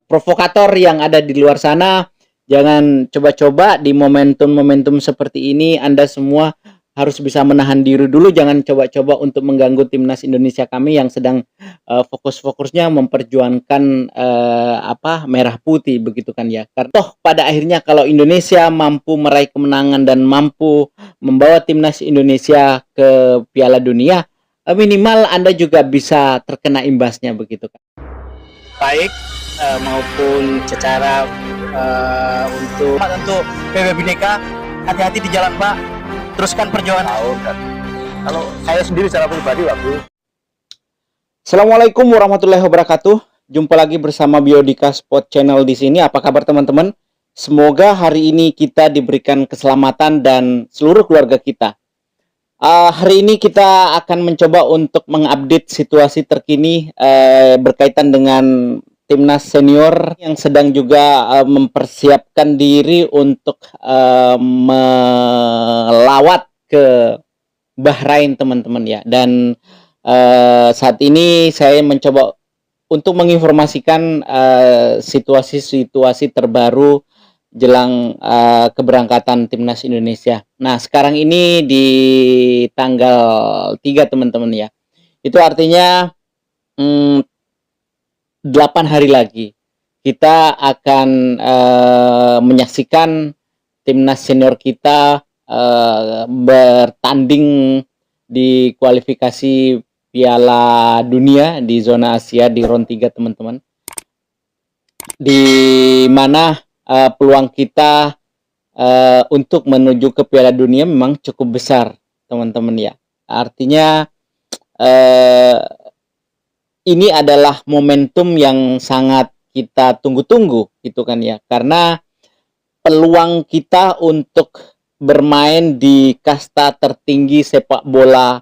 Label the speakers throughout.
Speaker 1: provokator yang ada di luar sana, jangan coba-coba di momentum-momentum seperti ini Anda semua harus bisa menahan diri dulu, jangan coba-coba untuk mengganggu timnas Indonesia kami yang sedang fokus-fokusnya memperjuangkan merah putih begitu kan ya. Karena toh pada akhirnya kalau Indonesia mampu meraih kemenangan dan mampu membawa timnas Indonesia ke Piala Dunia, minimal Anda juga bisa terkena imbasnya begitu kan.
Speaker 2: Baik maupun secara untuk PB Bhinneka, hati-hati di jalan Pak, teruskan perjuangan.
Speaker 3: Kalau saya sendiri secara pribadi Pak Bro.
Speaker 1: Assalamualaikum warahmatullahi wabarakatuh. Jumpa lagi bersama Biodika Sport Channel di sini. Apa kabar teman-teman? Semoga hari ini kita diberikan keselamatan dan seluruh keluarga kita. Hari ini kita akan mencoba untuk mengupdate situasi terkini berkaitan dengan timnas senior yang sedang juga mempersiapkan diri untuk melawat ke Bahrain teman-teman ya. Dan saat ini saya mencoba untuk menginformasikan situasi-situasi terbaru jelang keberangkatan timnas Indonesia. Nah, sekarang ini di tanggal 3 teman-teman ya. Itu artinya 8 hari lagi kita akan menyaksikan timnas senior kita bertanding di kualifikasi Piala Dunia di zona Asia di round 3 teman-teman. Di mana peluang kita untuk menuju ke Piala Dunia memang cukup besar teman-teman ya. Artinya ini adalah momentum yang sangat kita tunggu-tunggu gitu kan ya, karena peluang kita untuk bermain di kasta tertinggi sepak bola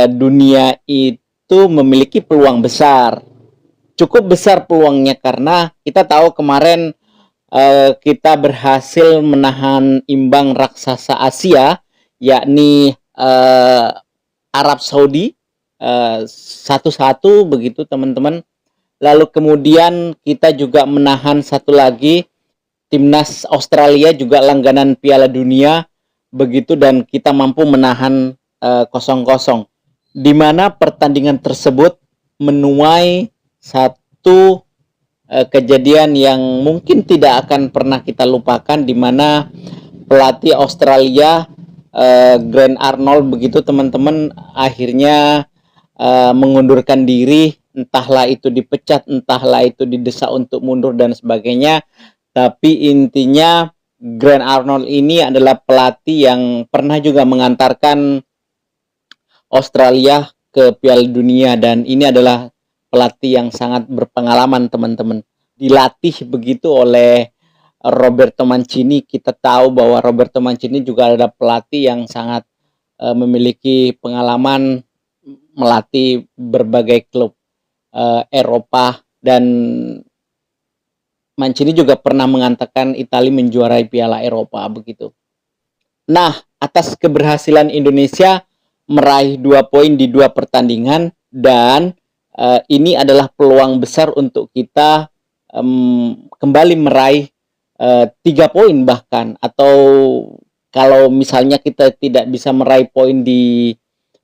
Speaker 1: dunia itu memiliki peluang besar, cukup besar peluangnya, karena kita tahu kemarin kita berhasil menahan imbang raksasa Asia yakni Arab Saudi 1-1 begitu teman-teman. Lalu kemudian kita juga menahan satu lagi timnas Australia juga langganan Piala Dunia begitu, dan kita mampu menahan 0-0, di mana pertandingan tersebut menuai satu kejadian yang mungkin tidak akan pernah kita lupakan, di mana pelatih Australia Grant Arnold begitu teman-teman akhirnya mengundurkan diri, entahlah itu dipecat, entahlah itu didesak untuk mundur dan sebagainya. Tapi intinya Grant Arnold ini adalah pelatih yang pernah juga mengantarkan Australia ke Piala Dunia, dan ini adalah pelatih yang sangat berpengalaman teman-teman. Dilatih begitu oleh Roberto Mancini. Kita tahu bahwa Roberto Mancini juga adalah pelatih yang sangat memiliki pengalaman melatih berbagai klub Eropa, dan Mancini juga pernah mengantarkan Italia menjuarai Piala Eropa begitu. Nah, atas keberhasilan Indonesia meraih 2 poin di 2 pertandingan, dan ini adalah peluang besar untuk kita kembali meraih 3 poin bahkan, atau kalau misalnya kita tidak bisa meraih poin di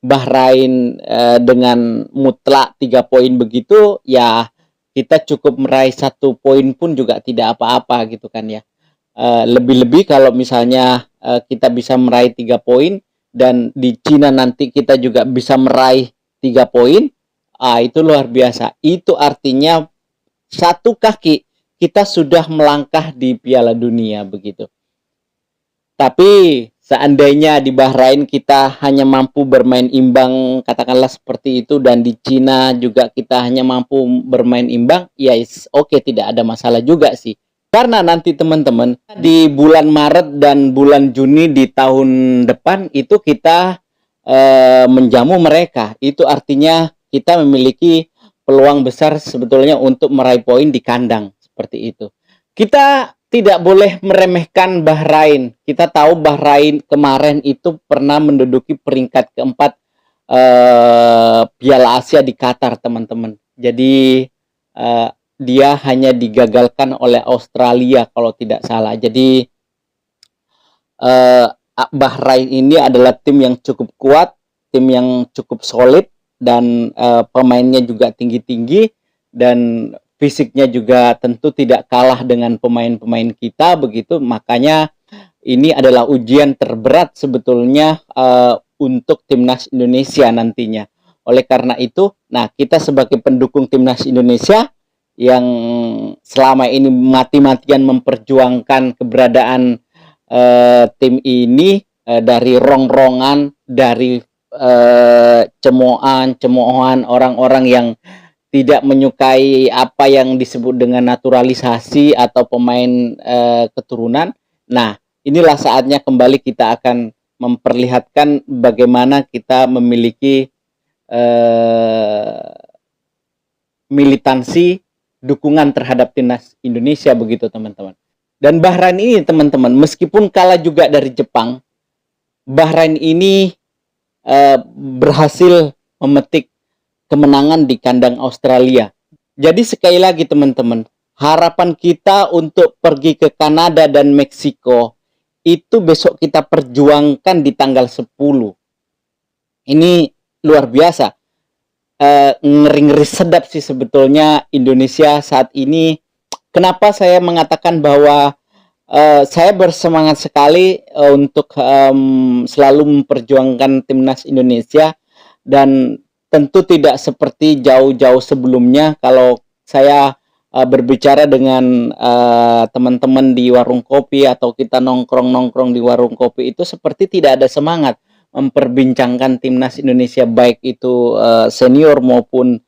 Speaker 1: Bahrain dengan mutlak 3 poin begitu ya, kita cukup meraih 1 poin pun juga tidak apa-apa gitu kan ya. Lebih-lebih kalau misalnya kita bisa meraih 3 poin dan di Cina nanti kita juga bisa meraih 3 poin, itu luar biasa. Itu artinya satu kaki kita sudah melangkah di Piala Dunia begitu. Tapi seandainya di Bahrain kita hanya mampu bermain imbang, katakanlah seperti itu, dan di Cina juga kita hanya mampu bermain imbang, ya oke, tidak ada masalah juga sih. Karena nanti teman-teman di bulan Maret dan bulan Juni di tahun depan itu kita menjamu mereka. Itu artinya kita memiliki peluang besar sebetulnya untuk meraih poin di kandang seperti itu. Kita tidak boleh meremehkan Bahrain. Kita tahu Bahrain kemarin itu pernah menduduki peringkat keempat Piala Asia di Qatar, teman-teman. Jadi dia hanya digagalkan oleh Australia kalau tidak salah. Jadi Bahrain ini adalah tim yang cukup kuat, tim yang cukup solid, dan pemainnya juga tinggi-tinggi, dan fisiknya juga tentu tidak kalah dengan pemain-pemain kita begitu. Makanya ini adalah ujian terberat sebetulnya untuk timnas Indonesia nantinya. Oleh karena itu, nah kita sebagai pendukung timnas Indonesia yang selama ini mati-matian memperjuangkan keberadaan tim ini dari rongrongan, dari cemoohan orang-orang yang tidak menyukai apa yang disebut dengan naturalisasi atau pemain keturunan. Nah, inilah saatnya kembali kita akan memperlihatkan bagaimana kita memiliki militansi dukungan terhadap timnas Indonesia begitu teman-teman. Dan Bahrain ini teman-teman, meskipun kalah juga dari Jepang, Bahrain ini berhasil memetik kemenangan di kandang Australia. Jadi sekali lagi teman-teman, harapan kita untuk pergi ke Kanada dan Meksiko itu besok kita perjuangkan di tanggal 10. Ini luar biasa. Ngeri-ngeri sedap sih sebetulnya Indonesia saat ini. Kenapa saya mengatakan bahwa saya bersemangat sekali untuk selalu memperjuangkan timnas Indonesia, dan tentu tidak seperti jauh-jauh sebelumnya. Kalau saya berbicara dengan teman-teman di warung kopi atau kita nongkrong-nongkrong di warung kopi, itu seperti tidak ada semangat memperbincangkan timnas Indonesia, baik itu senior maupun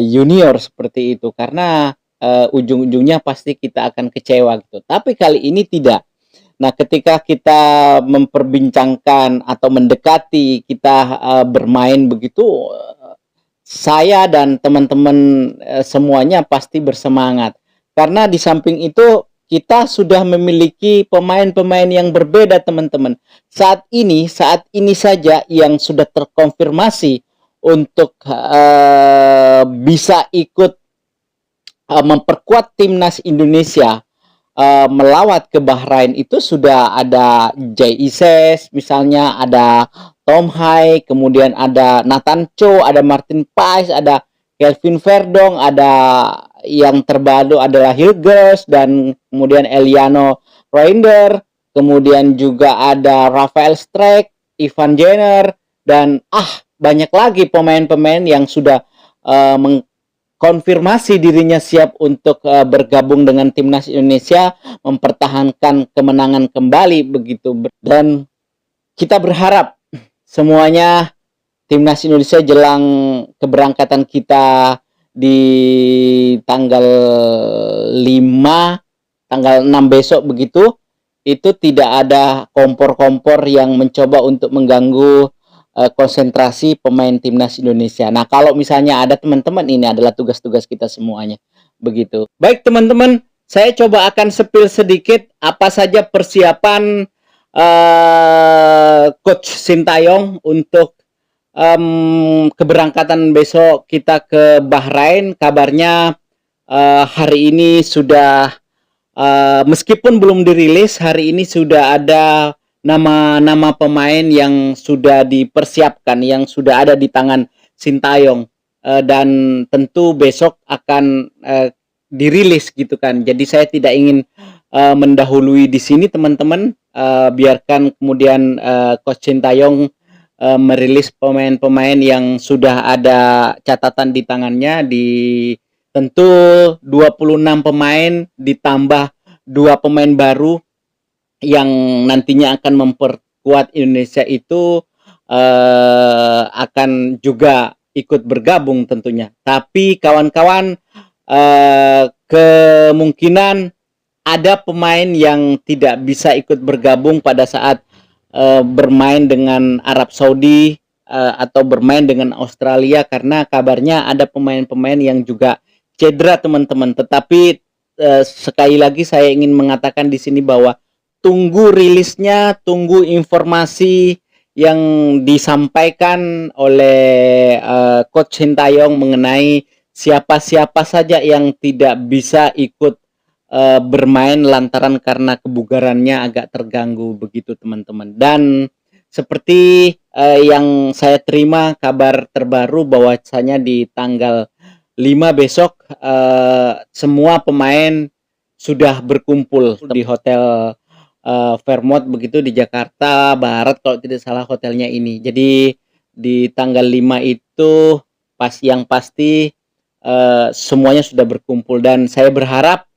Speaker 1: junior seperti itu, karena ujung-ujungnya pasti kita akan kecewa gitu. Tapi kali ini tidak. Nah, ketika kita memperbincangkan atau mendekati, kita bermain begitu, saya dan teman-teman semuanya pasti bersemangat. Karena di samping itu kita sudah memiliki pemain-pemain yang berbeda teman-teman. Saat ini saja yang sudah terkonfirmasi untuk bisa ikut memperkuat timnas Indonesia melawat ke Bahrain itu sudah ada Jay Ises, misalnya ada Tom Hai, kemudian ada Nathan Cho, ada Martin Pais, ada Kelvin Verdong, ada yang terbaru adalah Hilgers, dan kemudian Eliano Reinder, kemudian juga ada Rafael Strijk, Ivan Jenner, dan banyak lagi pemain-pemain yang sudah mengkonfirmasi dirinya siap untuk bergabung dengan timnas Indonesia, mempertahankan kemenangan kembali begitu. Dan kita berharap semuanya timnas Indonesia jelang keberangkatan kita di tanggal 5, tanggal 6 besok begitu, itu tidak ada kompor-kompor yang mencoba untuk mengganggu konsentrasi pemain timnas Indonesia. Nah, kalau misalnya ada teman-teman, ini adalah tugas-tugas kita semuanya begitu. Baik teman-teman, saya coba akan spill sedikit apa saja persiapan Coach Sintayong untuk keberangkatan besok kita ke Bahrain. Kabarnya hari ini sudah meskipun belum dirilis, hari ini sudah ada nama-nama pemain yang sudah dipersiapkan, yang sudah ada di tangan Sintayong, dan tentu besok akan dirilis gitu kan. Jadi saya tidak ingin mendahului di sini teman-teman, biarkan kemudian Coach Sintayong merilis pemain-pemain yang sudah ada catatan di tangannya. Di tentu 26 pemain ditambah 2 pemain baru yang nantinya akan memperkuat Indonesia itu akan juga ikut bergabung tentunya. Tapi kawan-kawan, kemungkinan ada pemain yang tidak bisa ikut bergabung pada saat bermain dengan Arab Saudi atau bermain dengan Australia, karena kabarnya ada pemain-pemain yang juga cedera teman-teman. Tetapi sekali lagi saya ingin mengatakan di sini bahwa tunggu rilisnya, tunggu informasi yang disampaikan oleh Coach Sintayong mengenai siapa-siapa saja yang tidak bisa ikut bermain lantaran karena kebugarannya agak terganggu begitu teman-teman. Dan seperti yang saya terima kabar terbaru bahwasanya di tanggal 5 besok semua pemain sudah berkumpul di hotel Fairmont begitu di Jakarta Barat kalau tidak salah hotelnya ini. Jadi di tanggal 5 itu yang pasti semuanya sudah berkumpul, dan saya berharap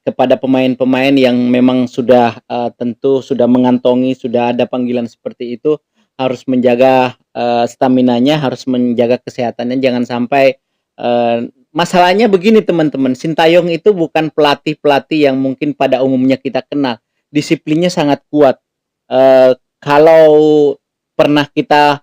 Speaker 1: kepada pemain-pemain yang memang sudah tentu sudah mengantongi, sudah ada panggilan seperti itu, harus menjaga staminanya, harus menjaga kesehatannya. Jangan sampai masalahnya begini teman-teman, Sintayong itu bukan pelatih-pelatih yang mungkin pada umumnya kita kenal. Disiplinnya sangat kuat. Kalau pernah kita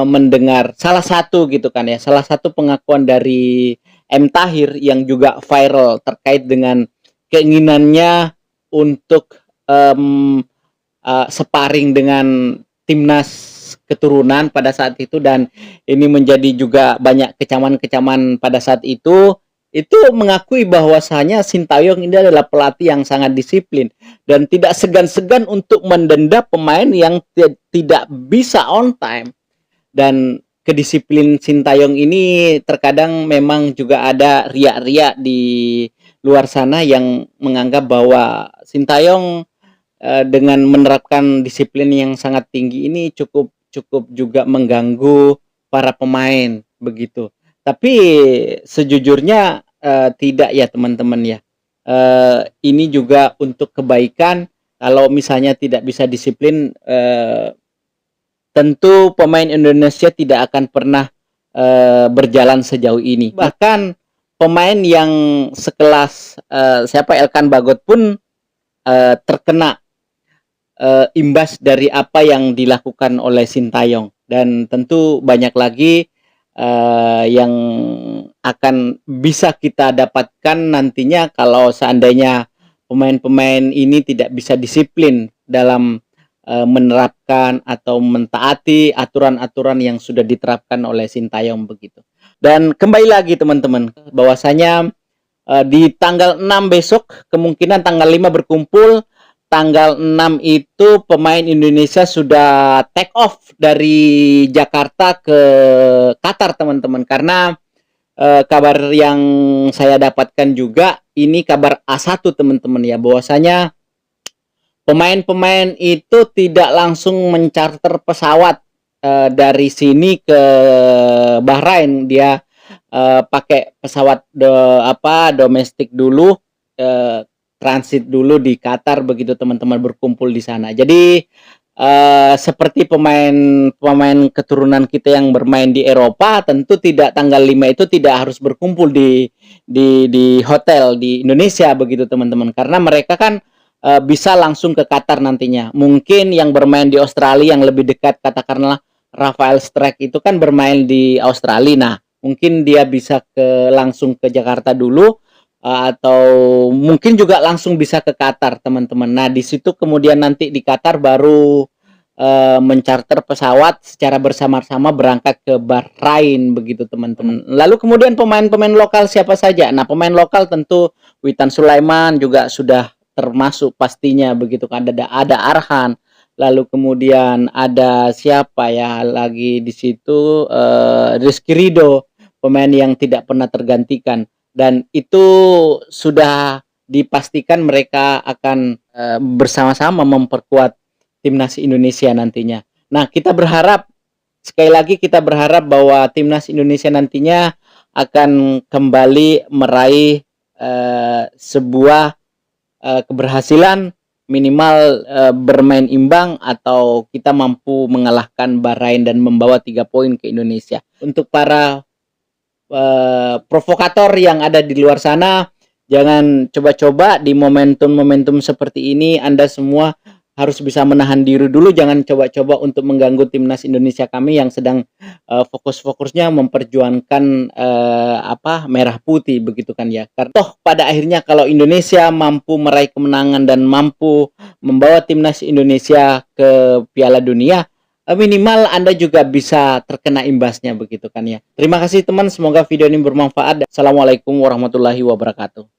Speaker 1: mendengar salah satu gitu kan ya, salah satu pengakuan dari M. Tahir yang juga viral terkait dengan keinginannya untuk sparring dengan timnas keturunan pada saat itu, dan ini menjadi juga banyak kecaman-kecaman pada saat itu mengakui bahwasanya Sintayong ini adalah pelatih yang sangat disiplin dan tidak segan-segan untuk mendenda pemain yang tidak bisa on time. Dan kedisiplin Sintayong ini terkadang memang juga ada riak-riak di luar sana yang menganggap bahwa Sintayong dengan menerapkan disiplin yang sangat tinggi ini cukup juga mengganggu para pemain begitu. Tapi sejujurnya tidak ya teman-teman ya. Ini juga untuk kebaikan. Kalau misalnya tidak bisa disiplin, tentu pemain Indonesia tidak akan pernah berjalan sejauh ini. Bahkan pemain yang sekelas Elkan Bagot pun terkena imbas dari apa yang dilakukan oleh Sintayong, dan tentu banyak lagi yang akan bisa kita dapatkan nantinya kalau seandainya pemain-pemain ini tidak bisa disiplin dalam menerapkan atau mentaati aturan-aturan yang sudah diterapkan oleh Sintayong begitu. Dan kembali lagi teman-teman, bahwasanya di tanggal 6 besok kemungkinan tanggal 5 berkumpul. Tanggal 6 itu pemain Indonesia sudah take off dari Jakarta ke Qatar teman-teman, karena kabar yang saya dapatkan juga ini kabar A1 teman-teman ya, bahwasanya pemain-pemain itu tidak langsung mencarter pesawat dari sini ke Bahrain. Dia pakai pesawat domestik dulu, transit dulu di Qatar begitu teman-teman, berkumpul di sana. Jadi seperti pemain keturunan kita yang bermain di Eropa, tentu tidak tanggal 5 itu tidak harus berkumpul di hotel di Indonesia begitu teman-teman, karena mereka kan bisa langsung ke Qatar nantinya. Mungkin yang bermain di Australia yang lebih dekat, katakanlah Rafael Strijk itu kan bermain di Australia. Nah, mungkin dia bisa langsung ke Jakarta dulu, atau mungkin juga langsung bisa ke Qatar teman-teman. Nah, di situ kemudian nanti di Qatar baru mencarter pesawat secara bersama-sama berangkat ke Bahrain begitu teman-teman. Lalu kemudian pemain-pemain lokal siapa saja? Nah, pemain lokal tentu Witan Sulaiman juga sudah termasuk pastinya begitu kan, ada Arhan, lalu kemudian ada siapa ya lagi di situ, Rizky Ridho, pemain yang tidak pernah tergantikan, dan itu sudah dipastikan mereka akan bersama-sama memperkuat timnas Indonesia nantinya. Nah, kita berharap, sekali lagi kita berharap bahwa timnas Indonesia nantinya akan kembali meraih sebuah keberhasilan, minimal bermain imbang atau kita mampu mengalahkan Bahrain dan membawa 3 poin ke Indonesia. Untuk para provokator yang ada di luar sana, jangan coba-coba di momentum-momentum seperti ini. Anda semua harus bisa menahan diri dulu, jangan coba-coba untuk mengganggu timnas Indonesia kami yang sedang fokus-fokusnya memperjuangkan merah putih begitu kan ya. Karena toh pada akhirnya kalau Indonesia mampu meraih kemenangan dan mampu membawa timnas Indonesia ke Piala Dunia, minimal Anda juga bisa terkena imbasnya begitu kan ya. Terima kasih teman, semoga video ini bermanfaat. Assalamualaikum warahmatullahi wabarakatuh.